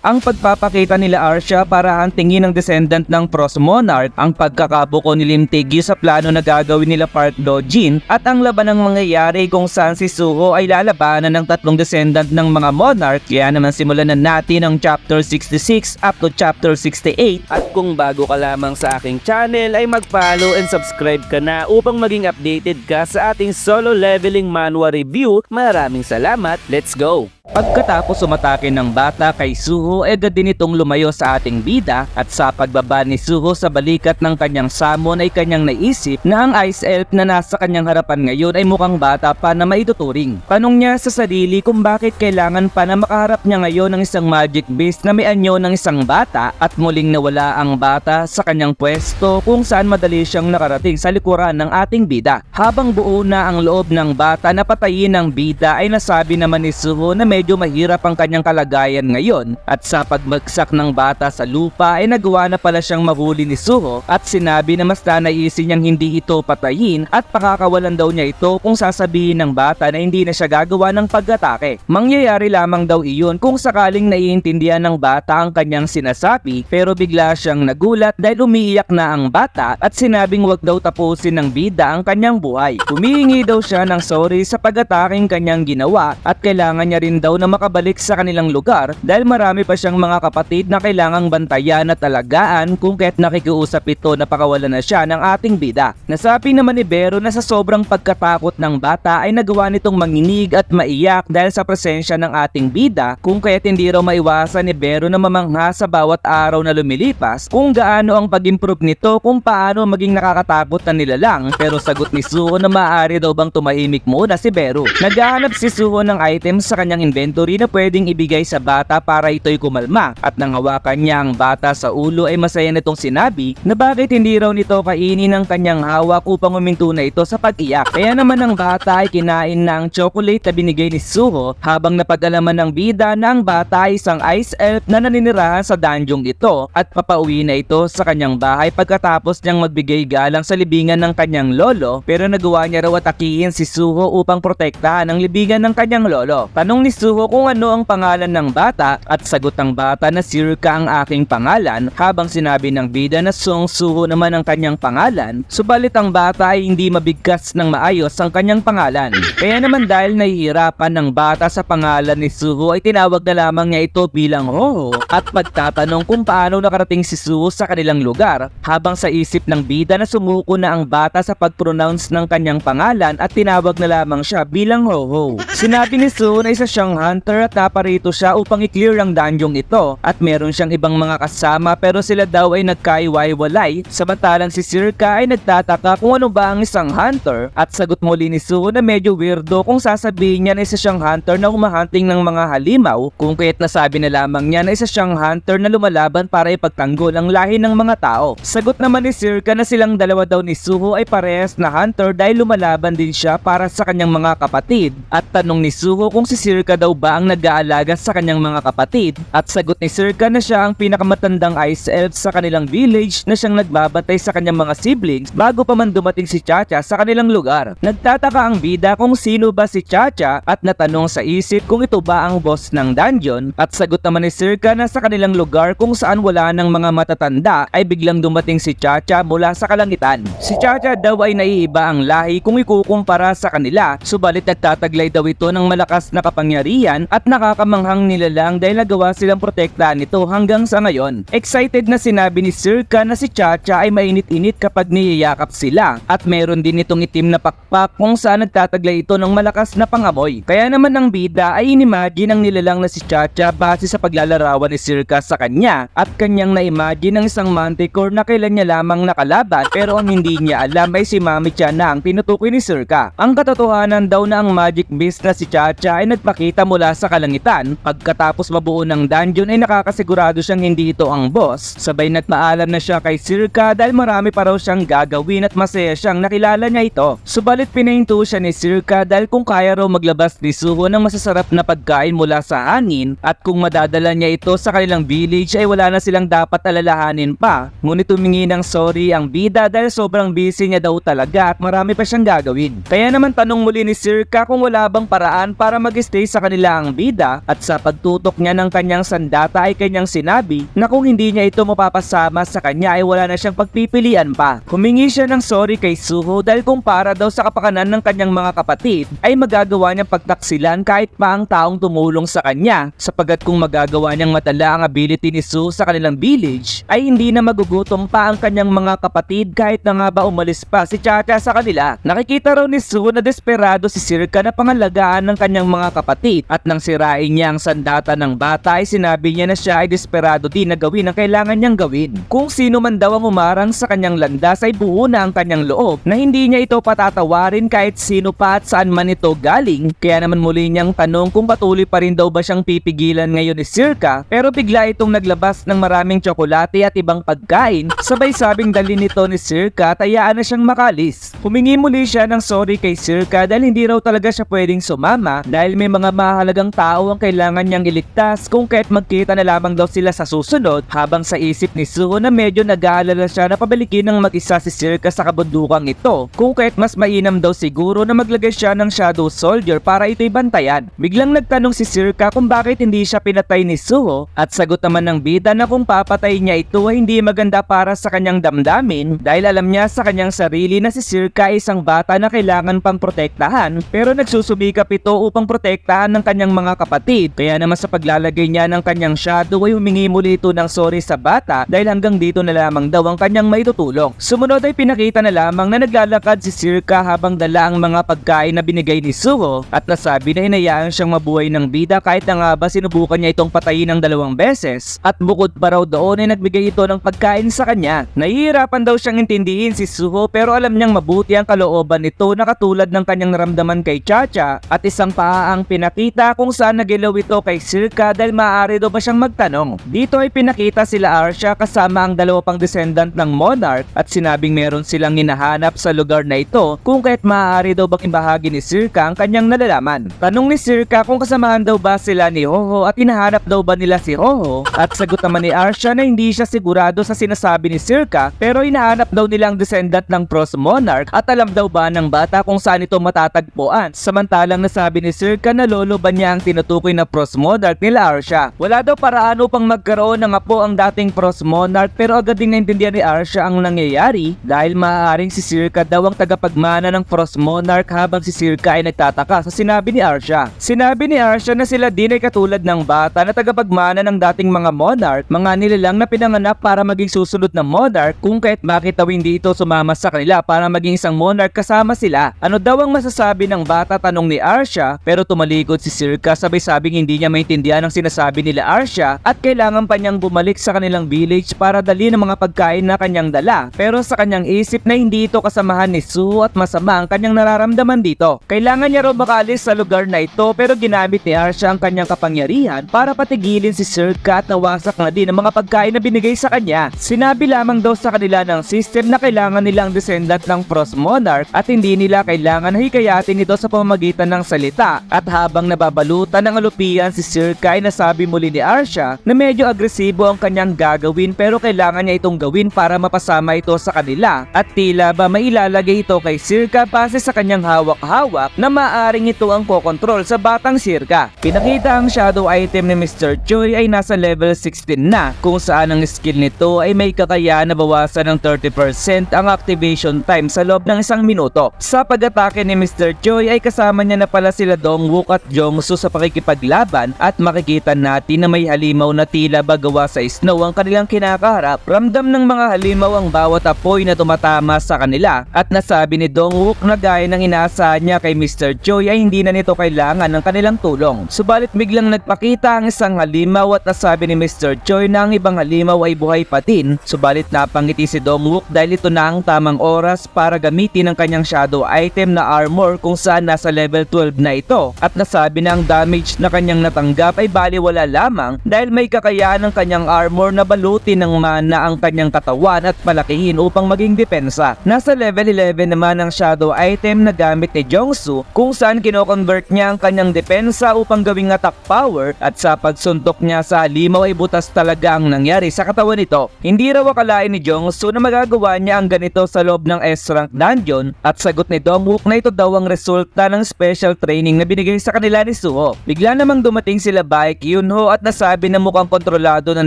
Ang pagpapakita nila Arcia para hantingin ng descendant ng Frost Monarch, ang pagkakabuko ni Lim Taegyu sa plano na gagawin nila Park Do-jin, at ang laban ng mangyayari kung saan si Suho ay lalabanan ng tatlong descendant ng mga Monarch. Kaya naman simulan na natin ang chapter 66 up to chapter 68. At kung bago ka lamang sa aking channel ay mag-follow and subscribe ka na upang maging updated ka sa ating solo leveling manhwa review. Maraming salamat, let's go! Pagkatapos umatake ng bata kay Suho, agad din itong lumayo sa ating bida, at sa pagbaba ni Suho sa balikat ng kanyang summon ay kanyang naisip na ang Ice Elf na nasa kanyang harapan ngayon ay mukhang bata pa na maituturing. Tanong niya sa sarili kung bakit kailangan pa na makaharap niya ngayon ng isang magic beast na may anyo ng isang bata, at muling nawala ang bata sa kanyang pwesto kung saan madali siyang nakarating sa likuran ng ating bida. Habang buo na ang loob ng bata na patayin ng bida ay nasabi naman ni Suho na medyo mahirap ang kanyang kalagayan ngayon, at sa pagbagsak ng bata sa lupa ay nagawa na pala siyang mahuli ni Suho, at sinabi na mas nanaisin niyang hindi ito patayin at pakakawalan daw niya ito kung sasabihin ng bata na hindi na siya gagawa ng pag-atake. Mangyayari lamang daw iyon kung sakaling naiintindihan ng bata ang kanyang sinasabi, pero bigla siyang nagulat dahil umiiyak na ang bata at sinabing wag daw tapusin ng bida ang kanyang buhay. Humihingi daw siya ng sorry sa pag-ataking kanyang ginawa, at kailangan niya rin daw na makabalik sa kanilang lugar dahil marami pa siyang mga kapatid na kailangang bantayan at alagaan, kung kaya't nakikiusap ito na pakawalan na siya ng ating bida. Nasabi naman ni Bero na sa sobrang pagkatakot ng bata ay nagawa nitong manginig at maiyak dahil sa presensya ng ating bida, kung kaya't hindi raw maiwasan ni Bero na mamangha sa bawat araw na lumilipas kung gaano ang pag-improve nito kung paano maging nakakatakot na nilalang. Pero sagot ni Suho na maaari daw bang tumahimik muna si Bero. Naghahanap si Suho ng items sa kanyang inventory na pwedeng ibigay sa bata para ito'y kumalma, at nang hawakan niya ang bata sa ulo ay masaya nitong sinabi na bakit hindi raw nito kainin ang kanyang hawak upang huminto na ito sa pag-iyak. Kaya naman ang bata ay kinain na ang chocolate na binigay ni Suho, habang napag-alaman ng bida na ang bata ay isang Ice Elf na naninirahan sa dungeon ito, at papauwi na ito sa kanyang bahay pagkatapos niyang magbigay galang sa libingan ng kanyang lolo, pero nagawa niya raw atakihin si Suho upang protektahan ang libingan ng kanyang lolo. Tanong ni Suho kung ano ang pangalan ng bata, at sagot ng bata na Circa ang aking pangalan, habang sinabi ng bida na Song Suho naman ang kanyang pangalan. Subalit ang bata ay hindi mabigkas ng maayos ang kanyang pangalan. Kaya naman dahil nahihirapan ng bata sa pangalan ni Suho ay tinawag na lamang niya ito bilang Hoho, at pagtatanong kung paano nakarating si Suho sa kanilang lugar, habang sa isip ng bida na sumuko na ang bata sa pag-pronounce ng kanyang pangalan at tinawag na lamang siya bilang Hoho. Sinabi ni Suho na isa siyang hunter at naparito siya upang i-clear ang dungeon ito, at meron siyang ibang mga kasama pero sila daw ay nagkaiwalay, samantalang si Circa ay nagtataka kung ano ba ang isang hunter, at sagot muli ni Suho na medyo weirdo kung sasabihin niya na isa siyang hunter na humahunting ng mga halimaw, kung kaya't nasabi na lamang niya na isa siyang hunter na lumalaban para ipagtanggol ang lahi ng mga tao. Sagot naman ni Circa na silang dalawa daw ni Suho ay parehas na hunter dahil lumalaban din siya para sa kanyang mga kapatid, at tanong ni Suho kung si Circa daw ba ang nag-aalaga sa kanyang mga kapatid, at sagot ni Circa na siya ang pinakamatandang Ice Elf sa kanilang village na siyang nagbabantay sa kanyang mga siblings bago pa man dumating si Chacha sa kanilang lugar. Nagtataka ang bida kung sino ba si Chacha, at natanong sa isip kung ito ba ang boss ng dungeon, at sagot naman ni Circa na sa kanilang lugar kung saan wala ng mga matatanda ay biglang dumating si Chacha mula sa kalangitan. Si Chacha daw ay naiiba ang lahi kung ikukumpara sa kanila, subalit nagtataglay daw ito ng malakas na kapangyarihan at nakakamanghang nilalang dahil nagawa silang protektahan nito hanggang sa ngayon. Excited na sinabi ni Circa na si Chacha ay mainit-init kapag niyayakap sila, at meron din itong itim na pakpak kung saan nagtataglay ito ng malakas na pangamoy. Kaya naman ang bida ay inimagine ang nilalang na si Chacha base sa paglalarawan ni Circa sa kanya, at kanyang na-imagine ang isang manticore na kailan niya lamang nakalaban, pero ang hindi niya alam ay si Mami-chan na ang tinutukoy ni Circa. Ang katotohanan daw na ang magic beast na si Chacha ay nagpakita mula sa kalangitan. Pagkatapos mabuo ng dungeon ay nakakasigurado siyang hindi ito ang boss, sabay nagpaalam na siya kay Circa dahil marami pa raw siyang gagawin at masaya siyang nakilala niya ito. Subalit pinahinto siya ni Circa dahil kung kaya raw maglabas ni Suho ng masasarap na pagkain mula sa hangin, at kung madadala niya ito sa kanilang village ay wala na silang dapat alalahanin pa. Ngunit humingi ng sorry ang bida dahil sobrang busy niya daw talaga at marami pa siyang gagawin. Kaya naman tanong muli ni Circa kung wala bang paraan para mag-stay sa kanila ang bida at sa pagtutok niya ng kanyang sandata ay kanyang sinabi na kung hindi niya ito mapapasama sa kanya ay wala na siyang pagpipilian pa. Humingi siya ng sorry kay Suho dahil kung para daw sa kapakanan ng kanyang mga kapatid ay magagawa niyang pagtaksilan kahit pa ang taong tumulong sa kanya, sapagkat kung magagawa niyang matala ang ability ni Suho sa kanilang village ay hindi na magugutom pa ang kanyang mga kapatid kahit na nga ba umalis pa si Chacha sa kanila. Nakikita raw ni Suho na desperado si Circa na pangalagaan ng kanyang mga kapatid at nang sirain niya ang sandata ng bata ay sinabi niya na siya ay desperado din na gawin ang kailangan niyang gawin. Kung sino man daw ang umarang sa kanyang landas ay buo na ang kanyang loob na hindi niya ito patatawarin kahit sino pa at saan man ito galing. Kaya naman muli niyang tanong kung patuloy pa rin daw ba siyang pipigilan ngayon ni Circa, pero bigla itong naglabas ng maraming tsokolate at ibang pagkain. Sabay sabing dali nito ni Circa at hayaan na siyang makalis. Humingi muli siya ng sorry kay Circa dahil hindi raw talaga siya pwedeng sumama dahil may mga mahalagang tao ang kailangan niyang iligtas kung kaya't magkita na lamang daw sila sa susunod, habang sa isip ni Suho na medyo nag-aalala siya na pabalikin ng mag-isa si Circa sa kabundukang ito, kung kaya't mas mainam daw siguro na maglagay siya ng shadow soldier para ito'y bantayan. Biglang nagtanong si Circa kung bakit hindi siya pinatay ni Suho at sagot naman ng bida na kung papatay niya ito ay hindi maganda para sa kanyang damdamin dahil alam niya sa kanyang sarili na si Circa ay isang bata na kailangan pang protektahan, pero nagsusumikap ito upang protektahan ng kanyang mga kapatid. Kaya naman sa paglalagay niya ng kanyang shadow ay humingi muli ito ng sorry sa bata dahil hanggang dito na lamang daw ang kanyang maitutulong. Sumunod ay pinakita na lamang na naglalakad si Circa habang dala ang mga pagkain na binigay ni Suho at nasabi na hinayaan siyang mabuhay ng bida kahit na nga ba sinubukan niya itong patayin ng 2 beses at bukod pa raw doon ay nagbigay ito ng pagkain sa kanya. Nahihirapan daw siyang intindihin si Suho pero alam niyang mabuti ang kalooban nito na katulad ng kanyang naramdaman kay Chacha at isang paa ang pinakita kung saan nagilaw ito kay Circa dahil maaari daw ba siyang magtanong. Dito ay pinakita sila Arcia kasama ang 2 pang descendant ng Monarch at sinabing meron silang hinahanap sa lugar na ito kung kaya't maaari daw bang bahagi ni Circa ang kanyang nalalaman. Tanong ni Circa kung kasamahan daw ba sila ni Ho-Ho at hinahanap daw ba nila si Ho-Ho at sagot naman ni Arcia na hindi siya sigurado sa sinasabi ni Circa pero hinahanap daw nila ang descendant ng Frost Monarch at alam daw ba ng bata kung saan ito matatagpuan. Samantalang nasabi ni Circa na lolo ba niya ang tinutukoy na Frost Monarch nila Arcia. Wala daw paraan upang magkaroon ng apo ang dating Frost Monarch pero agad ding naintindihan ni Arcia ang nangyayari dahil maaaring si Circa daw ang tagapagmana ng Frost Monarch habang si Circa ay nagtataka sa sinabi ni Arcia. Sinabi ni Arcia na sila din ay katulad ng bata na tagapagmana ng dating mga Monarch, mga nilalang na pinanganak para maging susunod na Monarch kung kaya't bakit daw hindi ito sumama sa kanila para maging isang Monarch kasama sila. Ano daw ang masasabi ng bata, tanong ni Arcia, pero tumalikod si Circa sabay sabing hindi niya maintindihan ang sinasabi nila Arcia at kailangan pa niyang bumalik sa kanilang village para dali ng mga pagkain na kanyang dala, pero sa kanyang isip na hindi ito kasamahan ni Suho at masama ang kanyang nararamdaman dito. Kailangan niya raw makalis sa lugar na ito pero ginamit ni Arcia ang kanyang kapangyarihan para patigilin si Circa at nawasak na din ang mga pagkain na binigay sa kanya. Sinabi lamang daw sa kanila ng system na kailangan nilang descendant ng Frost Monarch at hindi nila kailangan na hikayatin ito sa pamamagitan ng salita. At habang nababalutan ng alupian si Circa ay nasabi muli ni Arcia na medyo agresibo ang kanyang gagawin pero kailangan niya itong gawin para mapasama ito sa kanila at tila ba mailalagay ito kay Circa base sa kanyang hawak-hawak na maaring ito ang kokontrol sa batang Circa. Pinakita ang shadow item ni Mr. Choi ay nasa level 16 na kung saan ang skill nito ay may kakayaan na bawasan ng 30% ang activation time sa loob ng 1 minuto. Sa pag-atake ni Mr. Choi ay kasama niya na pala sila Dongwook at Jongsu sa pakikipaglaban at makikita natin na may halimaw na tila ba gawa sa snow ang kanilang kinakaharap. Ramdam ng mga halimaw ang bawat apoy na tumatama sa kanila at nasabi ni Dongwook na gaya ng inaasahan niya kay Mr. Choi ay hindi na nito kailangan ng kanilang tulong. Subalit biglang nagpakita ang isang halimaw at nasabi ni Mr. Choi na ang ibang halimaw ay buhay pa din. Subalit napangiti si Dongwook dahil ito na ang tamang oras para gamitin ang kanyang shadow item na armor kung saan nasa level 12 na ito at nasabi na ang damage na kanyang natanggap ay baliwala lamang dahil may kakayaan ng kanyang armor na balutin ng mana ang kanyang katawan at malakihin upang maging depensa. Nasa level 11 naman ang shadow item na gamit ni Jongsu kung saan kino-convert niya ang kanyang depensa upang gawing attack power at sa pagsuntok niya sa halimaw ay butas talaga ang nangyari sa katawan nito. Hindi raw akalain ni Jongsu na magagawa niya ang ganito sa loob ng S-rank dungeon at sagot ni Dongwook na ito daw ang resulta ng special training na binigay sa kanila nila ni Suho. Bigla namang dumating sila Baek Yunho at nasabi na mukhang kontrolado na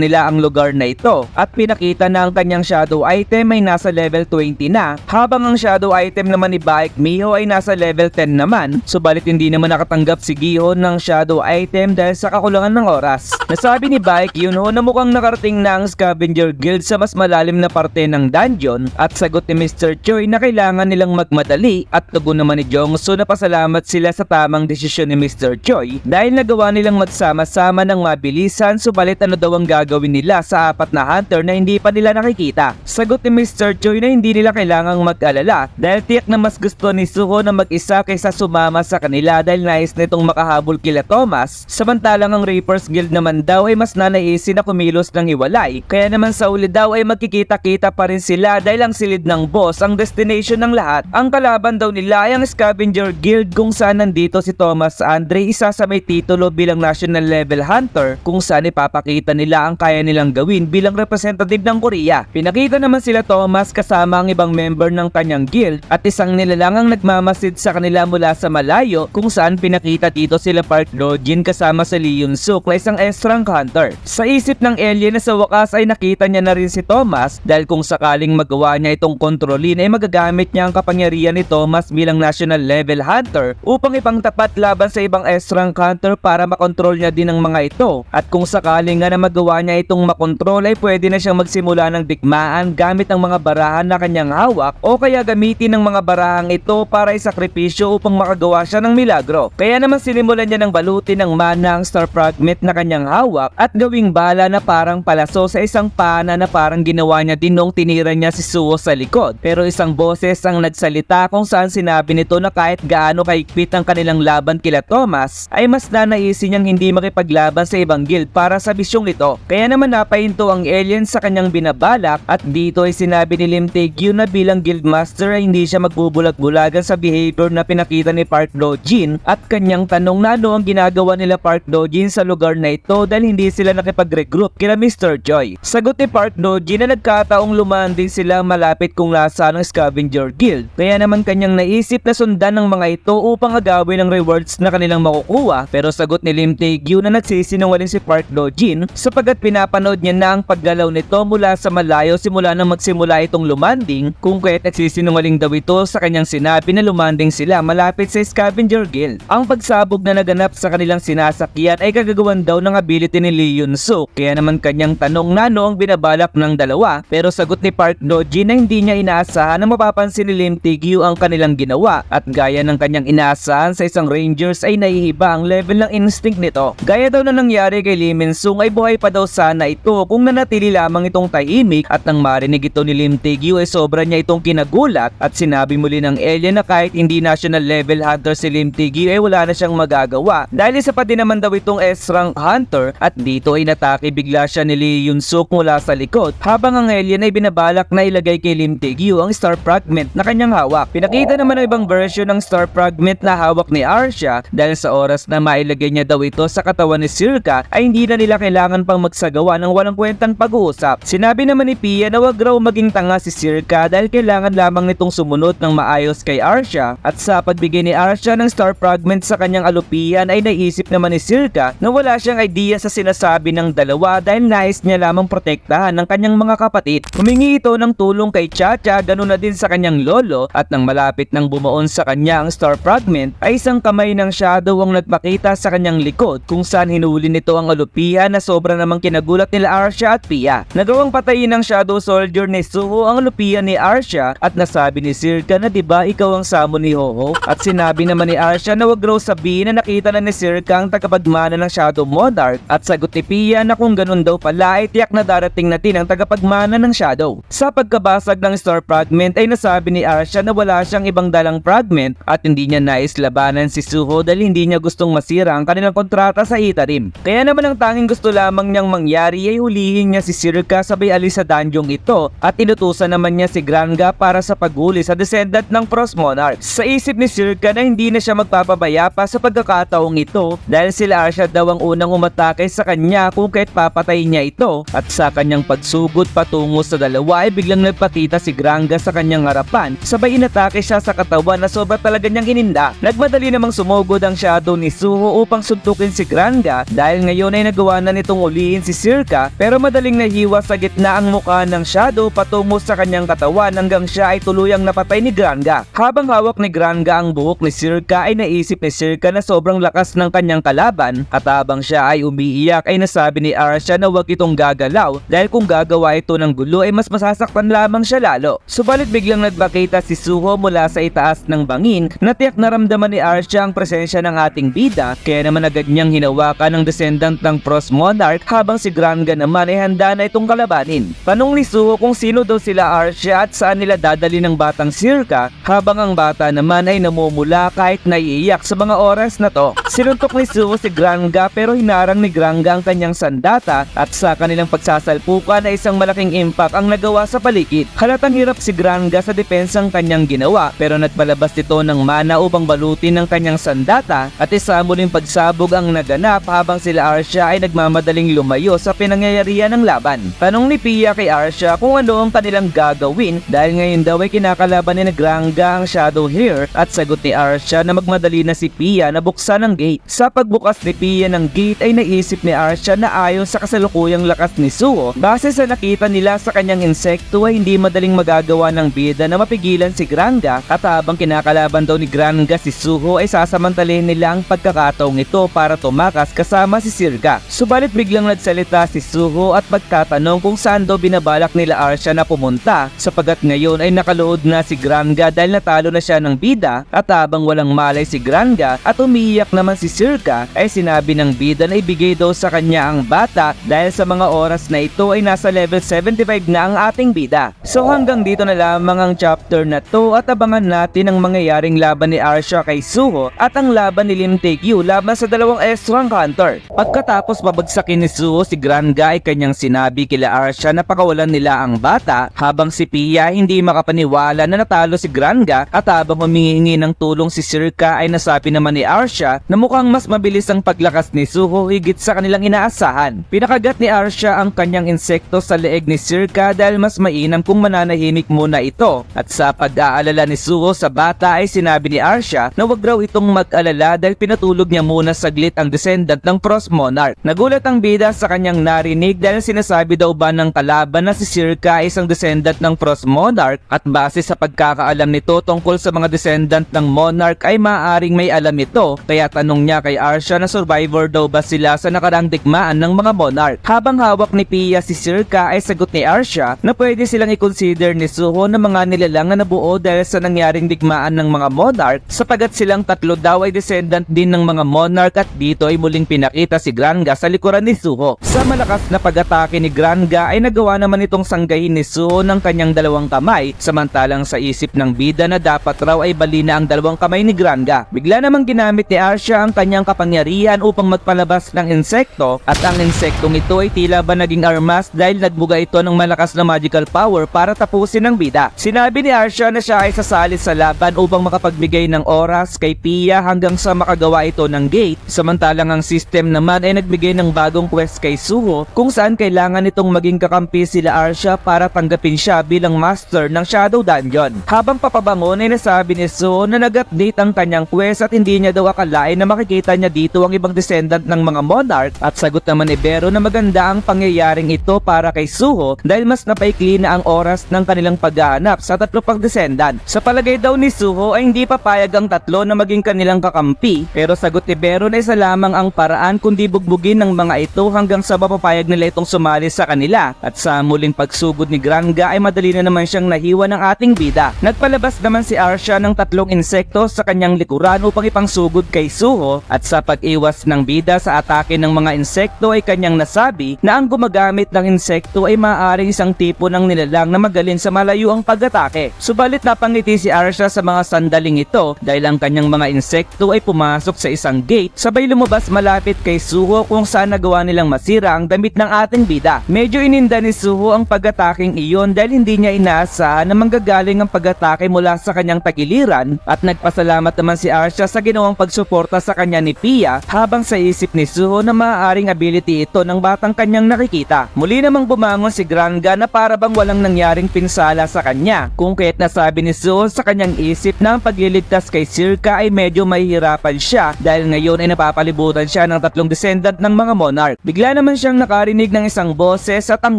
nila ang lugar na ito at pinakita na ang kanyang shadow item ay nasa level 20 na, habang ang shadow item naman ni Baek Miho ay nasa level 10 naman. Subalit hindi naman nakatanggap si Giho ng shadow item dahil sa kakulangan ng oras. Nasabi ni Baek Yunho na mukhang nakarating na ang Scavenger Guild sa mas malalim na parte ng dungeon at sagot ni Mr. Choi na kailangan nilang magmadali at tugon naman ni Jongso na pasalamat sila sa tamang desisyon ni Mr. Choi dahil nagawa nilang magsama-sama ng mabilisan. Subalit ano daw ang gagawin nila sa 4 na hunter na hindi pa nila nakikita. Sagot ni Mr. Choi na hindi nila kailangang mag-alala dahil tiyak na mas gusto ni Suho na mag-isa kaysa sumama sa kanila dahil nais nitong makahabol kila Thomas, samantalang ang Reapers Guild naman daw ay mas nanaisin na kumilos ng hiwalay, kaya naman sa uli daw ay magkikita-kita pa rin sila dahil ang silid ng boss ang destination ng lahat. Ang kalaban daw nila ay ang Scavenger Guild kung saan nandito si Thomas Andre, isa sa may titulo bilang national level hunter, kung saan ipapakita nila ang kaya nilang gawin bilang representative ng Korea. Pinakita naman sila Thomas kasama ang ibang member ng kanyang guild at isang nilalang ang nagmamasid sa kanila mula sa malayo, kung saan pinakita dito sila Park Do-jin kasama sa Lee Yun-suk na isang S-rank hunter. Sa isip ng alien na sa wakas ay nakita niya na rin si Thomas dahil kung sakaling magawa niya itong kontrolin ay magagamit niya ang kapangyarihan ni Thomas bilang national level hunter upang ipangtapat laban sa ibang S-rank hunter para makontrol niya din ang mga ito, at kung sakaling nga na magawa niya itong makontrol ay pwede na siyang magsimula ng digmaan gamit ang mga barahan na kanyang hawak o kaya gamitin ng mga barahang ito para isakripisyo upang makagawa siya ng milagro. Kaya naman sinimulan niya ng balutin ng mana ang star fragment na kanyang hawak at gawing bala na parang palaso sa isang pana na parang ginawa niya din nung tinira niya si Suho sa likod. Pero isang boses ang nagsalita kung saan sinabi nito na kahit gaano kahigpit ang kanilang laban kila Thomas ay mas nanaisin niyang hindi makipaglaban sa ibang guild para sa bisyong ito. Kaya naman napahinto ang alien sa kanyang binabalak at dito ay sinabi ni Lim Tae-gyu na bilang guildmaster ay hindi siya magbubulag-bulagan sa behavior na pinakita ni Park Do-jin at kanyang tanong na ano ang ginagawa nila Park Do-jin sa lugar na ito dahil hindi sila nakipag-regroup kila Mr. Choi. Sagot ni Park Do-jin na nagkataong lumanding sila malapit kung nasaan ang Scavenger Guild, kaya naman kanyang naisip na sundan ng mga ito upang agawin ang rewards na kanilang makukuha. Pero sagot ni Lim Tae-gyu na nagsisinungaling si Park Do-jin sapagkat pinapanood niya na ang paggalaw nito mula sa malayo simula nang magsimula itong lumanding, kung kaya't nagsisinungaling daw ito sa kanyang sinabi na lumanding sila malapit sa Scavenger Guild. Ang pagsabog na naganap sa kanilang sinasakyan ay kagagawan daw ng ability ni Lee Yun-suk, kaya naman kanyang tanong na ano ang binabalak ng dalawa. Pero sagot ni Park Do-jin na hindi niya inaasahan na mapapansin ni Lim Tae-gyu ang kanilang ginawa at gaya ng kanyang inaasahan sa isang Rangers ay naihiba ang level ng instinct nito. Gaya daw na nangyari kay Lee Min-sung ay buhay pa daw sana ito kung nanatili lamang itong tahimik, at nang marinig ito ni Lim Tae-gyu ay sobra niya itong kinagulat at sinabi muli ng alien na kahit hindi national level hunter si Lim Tae-gyu ay wala na siyang magagawa dahil isa pa din naman daw itong S-rank hunter, at dito ay natake bigla siya ni Lee Yun-suk mula sa likod habang ang alien ay binabalak na ilagay kay Lim Tae-gyu ang star fragment na kanyang hawak. Pinakita naman ang ibang version ng star fragment na hawak ni Arcia dahil sa oras na mailagay niya daw ito sa katawan ni Circa ay hindi na nila kailangan pang magsagawa ng walang kwentang pag-uusap. Sinabi naman ni Pia na wag raw maging tanga si Circa dahil kailangan lamang nitong sumunod ng maayos kay Arcia, at sa pagbigay ni Arcia ng star fragment sa kanyang alupian ay naisip naman ni Circa na wala siyang idea sa sinasabi ng dalawa dahil nais niya lamang protektahan ng kanyang mga kapatid. Humingi ito ng tulong kay Chacha, ganun na din sa kanyang lolo, at nang malapit nang bumuon sa kanya ang star fragment ay isang kamay ng shadow ang nagpakita sa kanyang likod kung saan hinuli nito ang alupian na sobra namang kinagulat nila Arcia at Pia. Nagawang patayin ng shadow soldier ni Suho ang alupian ni Arcia at nasabi ni Circa na diba ikaw ang samo ni Hoho, at sinabi naman ni Arcia na wag raw sabihin na nakita na ni Circa ang tagapagmana ng Shadow Monarch, at sagot ni Pia na kung ganun daw pala ay tiyak na darating na din ang tagapagmana ng Shadow. Sa pagkabasag ng star fragment ay nasabi ni Arcia na wala siyang ibang dalang fragment at hindi niya nais labanan si Suho dahil hindi niya gustong masira ang kanilang kontrata sa Itarim. Kaya naman ang tanging gusto lamang niyang mangyari ay hulihin niya si Circa sabay alis sa dungeon ito, at inutusan naman niya si Granga para sa paghuli sa descendant ng Frost Monarch. Sa isip ni Circa na hindi na siya magpapabaya pa sa pagkakataong ito dahil sila Arcia daw ang unang umatake sa kanya kung kahit papatayin niya ito, at sa kanyang pagsugod patungo sa dalawa ay biglang nagpakita si Granga sa kanyang harapan sabay inatake siya sa katawan na sobra talaga niyang ininda. Nagmadali namang sumugod ang ang shadow ni Suho upang suntukin si Granga dahil ngayon ay nagawa na nitong ulihin si Circa, pero madaling nahiwa sa gitna ang mukha ng shadow patungo sa kanyang katawan hanggang siya ay tuluyang napatay ni Granga. Habang hawak ni Granga ang buhok ni Circa ay naisip ni Circa na sobrang lakas ng kanyang kalaban, at habang siya ay umiiyak ay nasabi ni Arcia na huwag itong gagalaw dahil kung gagawa ito ng gulo ay mas masasaktan lamang siya lalo. Subalit biglang nagbakita si Suho mula sa itaas ng bangin na tiyak naramdaman ni Arcia ang presensya ng ating bida, kaya naman agad niyang hinawakan ang descendant ng Frost Monarch habang si Granga naman ay handa na itong kalabanin. Tanong ni Suho kung sino daw sila Arcia at saan nila dadali ng batang Circa, habang ang bata naman ay namumula kahit naiiyak sa mga oras na to. Sinuntok ni Suho si Granga pero hinarang ni Granga ang kanyang sandata at sa kanilang pagsasalpukan ay isang malaking impact ang nagawa sa paligid. Halatang hirap si Granga sa depensang kanyang ginawa pero nagpalabas ito ng mana upang balutin ng kanyang sandata at isa muling pagsabog ang naganap habang sila Arcia ay nagmamadaling lumayo sa pinangyayarihan ng laban. Tanong ni Pia kay Arcia kung ano ang kanilang gagawin dahil ngayon daw ay kinakalaban ni Granga ang Shadow Heir, at sagot ni Arcia na magmadali na si Pia na buksan ang gate. Sa pagbukas ni Pia ng gate ay naisip ni Arcia na ayon sa kasalukuyang lakas ni Suho, base sa nakita nila sa kanyang insekto ay hindi madaling magagawa ng bida na mapigilan si Granga, at habang kinakalaban daw ni Granga si Suho ay sasamantalahin nila ang pagkakataong ito para tumakas kasama si Circa. Subalit biglang nagsalita si Suho at magtatanong kung saan daw binabalak nila Arcia na pumunta, sapagat ngayon ay nakaluhod na si Granga dahil natalo na siya ng bida, at habang walang malay si Granga at umiiyak naman si Circa ay sinabi ng bida na ibigay daw sa kanya ang bata dahil sa mga oras na ito ay nasa level 75 na ang ating bida. So hanggang dito na lamang ang chapter na to at abangan natin ang mangyayaring laban ni Arcia kay Suho at ang laban ni Lim Tae-gyu laban sa dalawang S-rank hunter. Pagkatapos babagsakin ni Suho si Granga ay kanyang sinabi kila Arcia na pakawalan nila ang bata, habang si Pia hindi makapaniwala na natalo si Granga, at habang humihingi ng tulong si Circa ay nasabi naman ni Arcia na mukhang mas mabilis ang paglakas ni Suho higit sa kanilang inaasahan. Pinakagat ni Arcia ang kanyang insekto sa leeg ni Circa dahil mas mainam kung mananahimik muna ito, at sa pag-aalala ni Suho sa bata ay sinabi ni Arcia na wag raw itong mag-alala dahil pinatulog niya muna saglit ang descendant ng Frost Monarch. Nagulat ang bida sa kanyang narinig dahil sinasabi daw ba ng kalaban na si Circa ay isang descendant ng Frost Monarch, at base sa pagkakaalam nito tungkol sa mga descendant ng Monarch ay maaaring may alam ito, kaya tanong niya kay Arcia na survivor daw ba sila sa nakarang digmaan ng mga Monarch. Habang hawak ni Pia si Circa ay sagot ni Arcia na pwede silang i-consider ni Suho na mga nilalang na nabuo dahil sa nangyaring digmaan ng mga Monarch, sapagat silang tatlo daw ay descendant din ng mga Monarch, at dito ay muling pinakita si Granga sa likuran ni Suho. Sa malakas na pag-atake ni Granga ay nagawa naman itong sanggahin ni Suho ng kanyang dalawang kamay, samantalang sa isip ng bida na dapat raw ay balina ang dalawang kamay ni Granga. Bigla namang ginamit ni Arcia ang kanyang kapangyarihan upang magpalabas ng insekto, at ang insektong ito ay tila ba naging armas dahil nagbuga ito ng malakas na magical power para tapusin ang bida. Sinabi ni Arcia na siya ay sasali sa laban upang makapagbigay ng oras kay Pia hanggang sa makagawa ito ng gate, samantalang ang system naman ay nagbigay ng bagong quest kay Suho kung saan kailangan itong maging kakampi sila Arcia para tanggapin siya bilang master ng Shadow Dungeon. Habang papabangon ay nasabi ni Suho na nag-update ang kanyang quest at hindi niya daw akalain na makikita niya dito ang ibang descendant ng mga Monarch, at sagot naman ni Bero na maganda ang pangyayaring ito para kay Suho dahil mas napaikli na ang oras ng kanilang paghahanap sa tatlo pang descendant. Sa palagay daw ni Suho ay hindi papayag ang tatlo na maging kanilang kakampi, pero sagot ni Bero na isa lamang ang paraan kundi bugbugin ng mga ito hanggang sa mapapayag nila itong sumali sa kanila, at sa muling pagsugod ni Granga ay madali na naman siyang nahiwa ng ating bida. Nagpalabas naman si Arcia ng tatlong insekto sa kanyang likuran upang ipangsugod kay Suho, at sa pag-iwas ng bida sa atake ng mga insekto ay kanyang nasabi na ang gumagamit ng insekto ay maaaring isang tipo ng nilalang na magaling sa malayo ang pag-atake. Subalit napangiti si Arcia sa mga sandaling ito dahil ang kanyang mga insekto ay pumasok sa isang gate, sabay lumabas malapit kay Suho kung saan nagawa nilang masira ang damit ng ating bida. Medyo ininda ni Suho ang pag-ataking iyon dahil hindi niya inaasahan na manggagaling ang pag-atake mula sa kanyang tagiliran, at nagpasalamat naman si Arcia sa ginawang pagsuporta sa kanya ni Pia, habang sa isip ni Suho na maaaring ability ito ng batang kanyang nakikita. Muli namang bumangon si Granga na para bang walang nangyaring pinsala sa kanya, kung kaya't nasabi ni Suho sa kanyang isip na ang pagliligtas kay Circa ay medyo mahirap nahihirapan siya dahil ngayon ay napapalibutan siya ng tatlong descendant ng mga monarch. Bigla naman siyang nakarinig ng isang boses at ang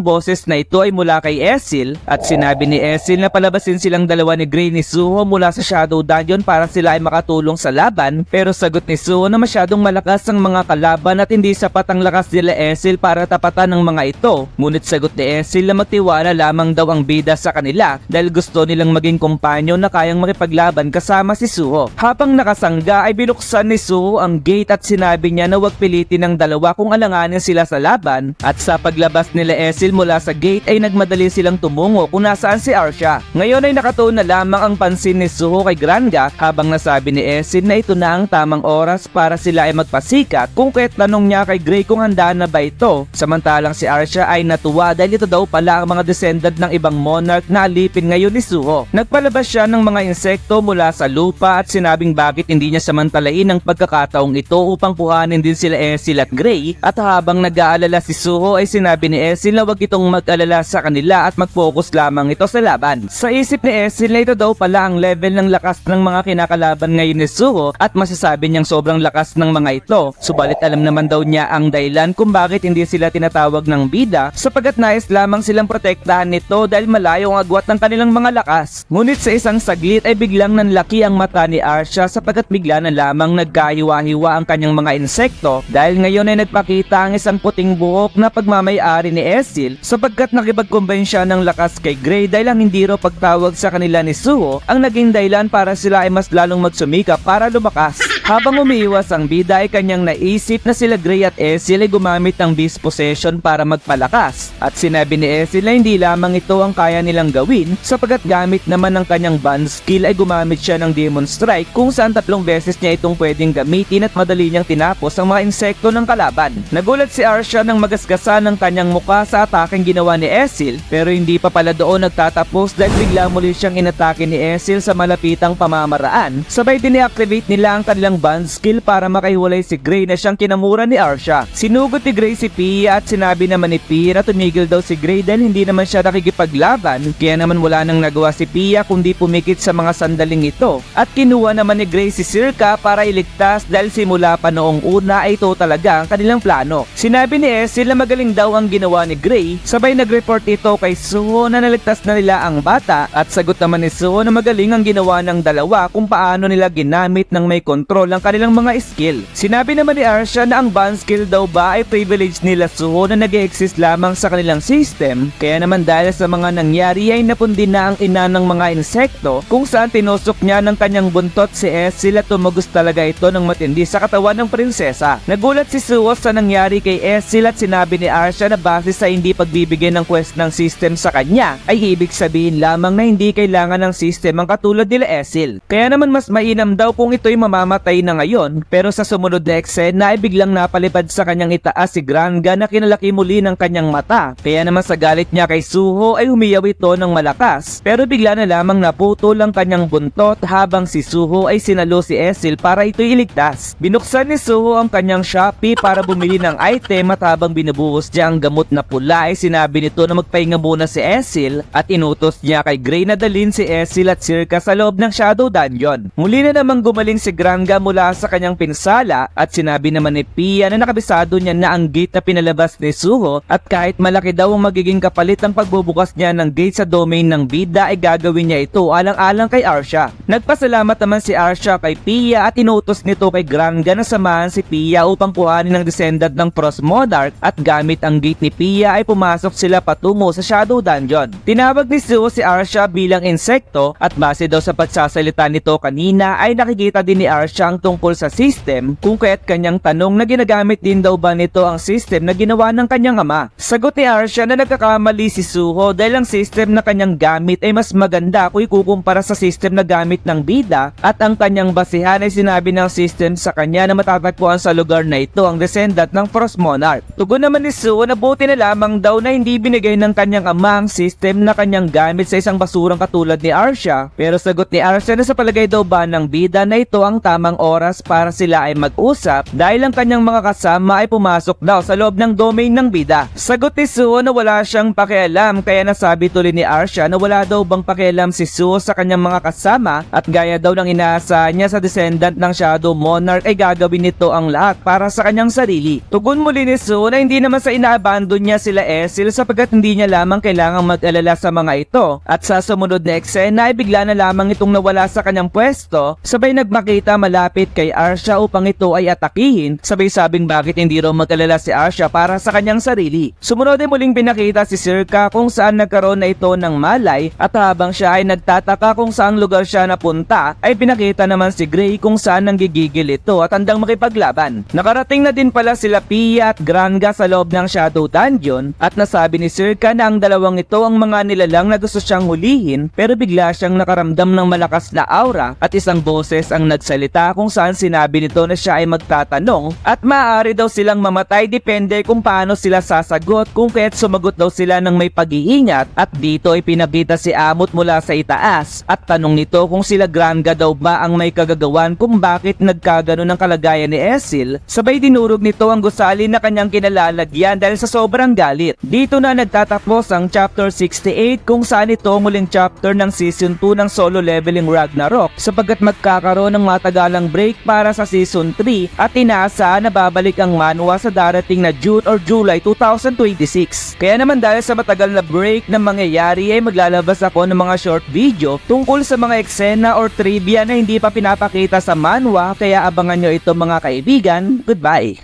boses na ito ay mula kay Ezreal at sinabi ni Ezreal na palabasin silang dalawa ni Gray ni Suho mula sa Shadow Dungeon para sila ay makatulong sa laban, pero sagot ni Suho na masyadong malakas ang mga kalaban at hindi sapat ang lakas nila Ezreal para tapatan ng mga ito. Ngunit sagot ni Ezreal na magtiwala lamang daw ang bida sa kanila dahil gusto nilang maging kompanyo na kayang makipaglaban kasama si Suho. Habang nakasangga ay binuksan ni Suho ang gate at sinabi niya na huwag pilitin ng dalawa kung alanganin sila sa laban, at sa paglabas nila Ezreal mula sa gate ay nagmadali silang tumungo kung nasaan si Arcia. Ngayon ay nakatuon na lamang ang pansin ni Suho kay Granga habang nasabi ni Ezreal na ito na ang tamang oras para sila ay magpasikat, kung kaya't tanong niya kay Gray kung handa na ba ito. Samantalang si Arcia ay natuwa dahil ito daw pala ang mga descendant ng ibang monarch na alipin ngayon ni Suho. Nagpalabas siya ng mga insekto mula sa lupa at sinabing bakit hindi niya samantalain ang pagkakataong ito upang puhanin din sila Ezreal at Gray, at habang nag-aalala si Suho ay sinabi ni Ezreal na wag itong mag-alala sa kanila at mag-focus lamang ito sa laban. Sa isip ni Ezreal na ito daw pala ang level ng lakas ng mga kinakalaban ngayon ni Suho at masasabi niyang sobrang lakas ng mga ito, subalit alam naman daw niya ang dahilan kung bakit hindi sila tinatawag ng bida, sapagkat nais lamang silang protektahan nito dahil malayo ang agwat ng kanilang mga lakas. Ngunit sa isang saglit ay biglang nanlaki ang mata ni Arcia sapagkat bigla na lamang nagkahiwa-hiwa ang kanyang mga insekto dahil ngayon ay nagpakita ang isang puting buhok na pagmamay-ari ni Ezreal sapagkat nakipag-combine siya ng lakas kay Gray dahil ang hindi raw pagtawag sa kanila ni Suho ang naging dahilan para sila ay mas lalong magsumikap para lumakas. Habang umiiwas ang bida ay kanyang naisip na sila Gray at Ezreal ay gumamit ng Beast Possession para magpalakas, at sinabi ni Ezreal na hindi lamang ito ang kaya nilang gawin sapagkat gamit naman ng kanyang band skill ay gumamit siya ng Demon Strike kung saan 3 beses niya itong pwedeng gamitin at madali niyang tinapos ang mga insekto ng kalaban. Nagulat si Arcia nang magasgasan ng kanyang muka sa atakeng ginawa ni Ezreal, pero hindi pa pala doon nagtatapos dahil bigla muli siyang inatake ni Ezreal sa malapitang pamamaraan. Sabay din-activate nila ang kanilang band skill para makahiwalay si Gray na siyang kinamura ni Arcia. Sinugot ni Gray si Pia at sinabi naman ni Pia na tumigil daw si Gray dahil hindi naman siya nakikipaglaban, kaya naman wala nang nagawa si Pia kundi pumikit sa mga sandaling ito, at kinuha naman ni Gray si Circa para iligtas dahil simula pa noong una ay ito talaga ang kanilang plano. Sinabi ni Ezreal na magaling daw ang ginawa ni Gray, sabay nag-report ito kay Suho na naligtas na nila ang bata, at sagot naman ni Suho na magaling ang ginawa ng dalawa kung paano nila ginamit ng may control ang kanilang mga skill. Sinabi naman ni Arcia na ang band skill daw ba ay privilege nila Suho na nag-exist lamang sa kanilang system, kaya naman dahil sa mga nangyari ay napundi na ang ina ng mga insekto kung saan tinusok niya ng kanyang buntot si Ezreal at tumagos talaga ito ng matindi sa katawan ng prinsesa. Nagulat si Suho sa nangyari kay Ezreal at sinabi ni Arcia na base sa hindi pagbibigay ng quest ng system sa kanya ay ibig sabihin lamang na hindi kailangan ng system ang katulad nila Ezreal. Kaya naman mas mainam daw kung ito'y mamamatay na ngayon, pero sa sumunod na eksena ay biglang napalipad sa kanyang itaas si Granga na kinalaki muli ng kanyang mata, kaya naman sa galit niya kay Suho ay humiyaw ito ng malakas, pero bigla na lamang naputol ang kanyang buntot habang si Suho ay sinalo si Ezreal para ito'y iligtas. Binuksan ni Suho ang kanyang Shopee para bumili ng item at habang binubuhos niya ang gamot na pula ay sinabi nito na magpahinga muna si Ezreal at inutos niya kay Gray na dalhin si Ezreal at Circa sa loob ng Shadow Dungeon. Muli na namang gumaling si Granga mula sa kanyang pinsala at sinabi naman ni Pia na nakabisado niya na ang gate na pinalabas ni Suho at kahit malaki daw ang magiging kapalit ang pagbubukas niya ng gate sa domain ng bida ay gagawin niya ito alang-alang kay Arcia. Nagpasalamat naman si Arcia kay Pia at inutos nito kay Granga na samahan si Pia upang kuhanin ng descendant ng Frost Monarch, at gamit ang gate ni Pia ay pumasok sila patungo sa Shadow Dungeon. Tinawag ni Suho si Arcia bilang insekto at base daw sa pagsasalita nito kanina ay nakikita din ni Arcia ang tungkol sa system, kung kaya't kanyang tanong na ginagamit din daw ba nito ang system na ginawa ng kanyang ama. Sagot ni Arcia na nagkakamali si Suho dahil ang system na kanyang gamit ay mas maganda kung ikukumpara sa system na gamit ng bida, at ang kanyang basihan ay sinabi ng system sa kanya na matatagpuan sa lugar na ito ang descendant ng Frost Monarch. Tugon naman ni Suho na buti na lamang daw na hindi binigay ng kanyang ama ang system na kanyang gamit sa isang basurang katulad ni Arcia, pero sagot ni Arcia na sa palagay daw ba ng bida na ito ang tamang oras para sila ay mag-usap dahil ang kanyang mga kasama ay pumasok daw sa loob ng domain ng bida. Sagot ni Suho na wala siyang pakialam, kaya nasabi tuloy ni Arcia na wala daw bang pakialam si Suho sa kanyang mga kasama at gaya daw ng inaasahan niya sa descendant descendant ng Shadow Monarch ay gagawin nito ang lahat para sa kanyang sarili. Tugon muli ni Sue na hindi naman sa inaabandon niya sila Ezreal sapagkat hindi niya lamang kailangang mag-alala sa mga ito, at sa sumunod na eksena ay bigla na lamang itong nawala sa kanyang pwesto, sabay nagmakita malapit kay Arcia upang ito ay atakihin, sabay sabing bakit hindi raw mag-alala si Arcia para sa kanyang sarili. Sumunod ay muling pinakita si Circa kung saan nagkaroon na ito ng malay, at habang siya ay nagtataka kung saang lugar siya napunta ay pinakita naman si Gray kung saan nanggigigil ito at handang makipaglaban. Nakarating na din pala sila Pia at Granga sa loob ng Shadow Dungeon, at nasabi ni Circa na ang dalawang ito ang mga nilalang na gusto siyang hulihin, pero bigla siyang nakaramdam ng malakas na aura at isang boses ang nagsalita kung saan sinabi nito na siya ay magtatanong at maaari daw silang mamatay depende kung paano sila sasagot, kung kaya't sumagot daw sila ng may pag-iingat, at dito ay pinakita si Amot mula sa itaas at tanong nito kung sila Granga daw ba ang may kagagawan kung bakit nagkagano ng kalagayan ni Ezreal, sabay dinurog nito ang gusali na kanyang kinalalagyan dahil sa sobrang galit. Dito na nagtatapos ang chapter 68 kung saan ito muling chapter ng season 2 ng solo leveling Ragnarok, sapagkat magkakaroon ng matagalang break para sa season 3 at inaasahan na babalik ang manhwa sa darating na June or July 2026. Kaya naman dahil sa matagal na break na mangyayari ay maglalabas ako ng mga short video tungkol sa mga eksena or trivia na hindi pa pinapakita sa manhwa, kaya abangan nyo ito mga kaibigan. Goodbye!